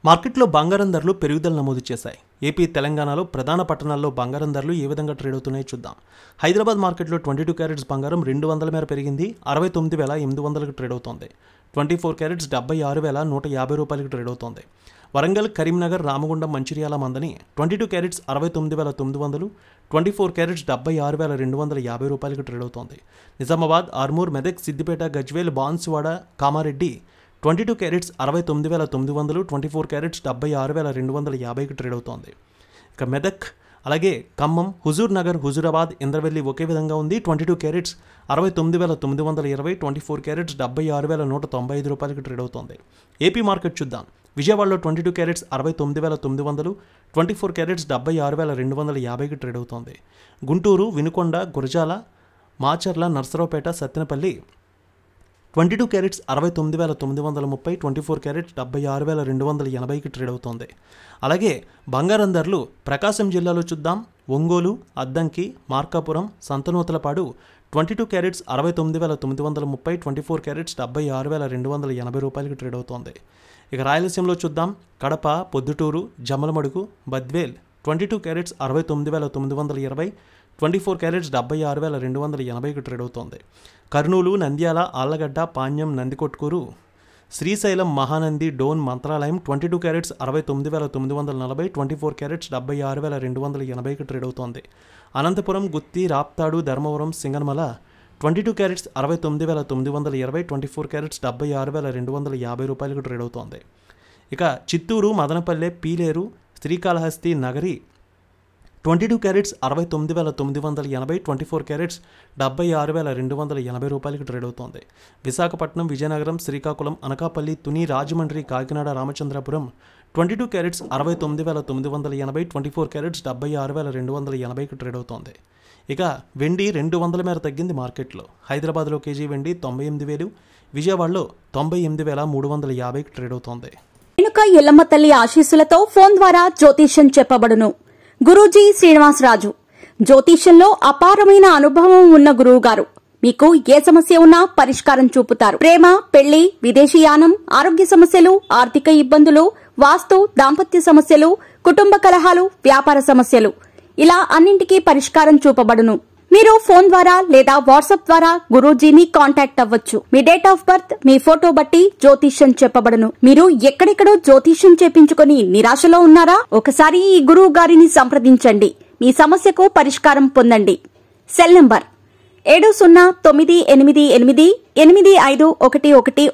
మార్కెట్లో బంగారం ధరలు పెరుగుదల నమోదు చేశాయి. ఏపీ, తెలంగాణలో ప్రధాన పట్టణాల్లో బంగారం ధరలు ఏ విధంగా ట్రేడ్ అవుతున్నాయో చూద్దాం. హైదరాబాద్ మార్కెట్లో 22 క్యారెట్స్ బంగారం 200 మేర పెరిగింది, 69,800కి ట్రేడ్ అవుతోంది. 24 క్యారెట్స్ 76,150 రూపాయలకి ట్రేడ్ అవుతోంది. వరంగల్, కరీంనగర్, రామగుండం, మంచిర్యాల మందని 22 క్యారెట్స్ 69,900, 24 క్యారెట్స్ 76,250 రూపాయలకి ట్రేడ్ అవుతోంది. నిజామాబాద్, ఆర్మూర్, మెదక్, సిద్దిపేట, గజ్వేల్, బాన్సువాడ, కామారెడ్డి 22 క్యారెట్స్ 69,900, 24 క్యారెట్స్ 76,250కి ట్రేడ్ అవుతోంది. ఇక మెదక్, అలాగే ఖమ్మం, హుజూర్ నగర్, హుజూరాబాద్, ఇంద్రవెల్లి ఒకే విధంగా ఉంది. 22 క్యారెట్స్ 69,920, 24 క్యారెట్స్ 76,195 రూపాయలకి ట్రేడ్ అవుతోంది. ఏపీ మార్కెట్ చూద్దాం. విజయవాడలో 22 క్యారెట్స్ 69,900, 24 క్యారెట్స్ 76,250కి ట్రేడ్ అవుతోంది. గుంటూరు, వినుకొండ, గురజాల, మాచర్ల, నర్సరావుపేట, సత్తెనపల్లి 22 క్యారెట్స్ 69,930, 24 క్యారెట్స్ 76,280కి ట్రేడ్ అవుతోంది. అలాగే బంగారం ధరలు ప్రకాశం జిల్లాలో చూద్దాం. ఒంగోలు, అద్దంకి, మార్కాపురం, సంతనూతలపాడు 22 క్యారెట్స్ 69,930, 24 క్యారెట్స్ 76,280 రూపాయలకి ట్రేడ్ అవుతోంది. ఇక రాయలసీమలో చూద్దాం. కడప, పొద్దుటూరు, జమ్మలమడుగు, బద్వేల్ 22 క్యారెట్స్ 69,920, 24 క్యారెట్స్ 76,280కి ట్రేడ్ అవుతోంది. కర్నూలు, నంద్యాల, ఆళ్లగడ్డ, పాణ్యం, నందికొట్కూరు, శ్రీశైలం, మహానంది, డోన్, మంత్రాలయం 22 క్యారెట్స్ 69,940, 24 క్యారెట్స్ 76,280కి ట్రేడ్ అవుతోంది. అనంతపురం, గుత్తి, రాప్తాడు, ధర్మవరం, సింగనమల 22 క్యారెట్స్ 69,920, 24 క్యారెట్స్ 76,250 రూపాయలకు ట్రేడ్ అవుతోంది. ఇక చిత్తూరు, మదనపల్లె, పీలేరు, శ్రీకాళహస్తి, నగరి 22 క్యారెట్స్ 69,980, 24 క్యారెట్స్ 76,280 రూపాయలకి ట్రేడ్ అవుతోంది. విశాఖపట్నం, విజయనగరం, శ్రీకాకుళం, అనకాపల్లి, తుని, రాజమండ్రి, కాకినాడ, రామచంద్రపురం 22 క్యారెట్స్ 69,980, 24 క్యారెట్స్ 76,280కి ట్రేడ్ అవుతోంది. ఇక వెండి 200 మేర తగ్గింది మార్కెట్లో. హైదరాబాద్లో కేజీ వెండి 98,000, విజయవాడలో 98,350కి ట్రేడ్ అవుతోంది. రేణుక ఎల్లమ్మ తల్లి ఆశీస్సులతో ఫోన్ ద్వారా జ్యోతిష్యం చెప్పబడును. గురూజీ శ్రీనివాసరాజు జ్యోతిష్యంలో అపారమైన అనుభవం ఉన్న గురువు గారు మీకు ఏ సమస్య ఉన్నా పరిష్కారం చూపుతారు. ప్రేమ, పెళ్లి, విదేశీయానం, ఆరోగ్య సమస్యలు, ఆర్థిక ఇబ్బందులు, వాస్తు, దాంపత్య సమస్యలు, కుటుంబ కలహాలు, వ్యాపార సమస్యలు, ఇలా అన్నింటికీ పరిష్కారం చూపబడును. మీరు ఫోన్ ద్వారా లేదా వాట్సాప్ ద్వారా గురూజీని కాంటాక్ట్ అవ్వచ్చు. మీ డేట్ ఆఫ్ బర్త్, మీ ఫోటో బట్టి జ్యోతిష్యం చెప్పబడును. మీరు ఎక్కడెక్కడో జ్యోతిష్యం చేపించుకుని నిరాశలో ఉన్నారా? ఒకసారి ఈ గురువు గారిని సంప్రదించండి. మీ సమస్యకు పరిష్కారం పొందండి. Cell number 7098888511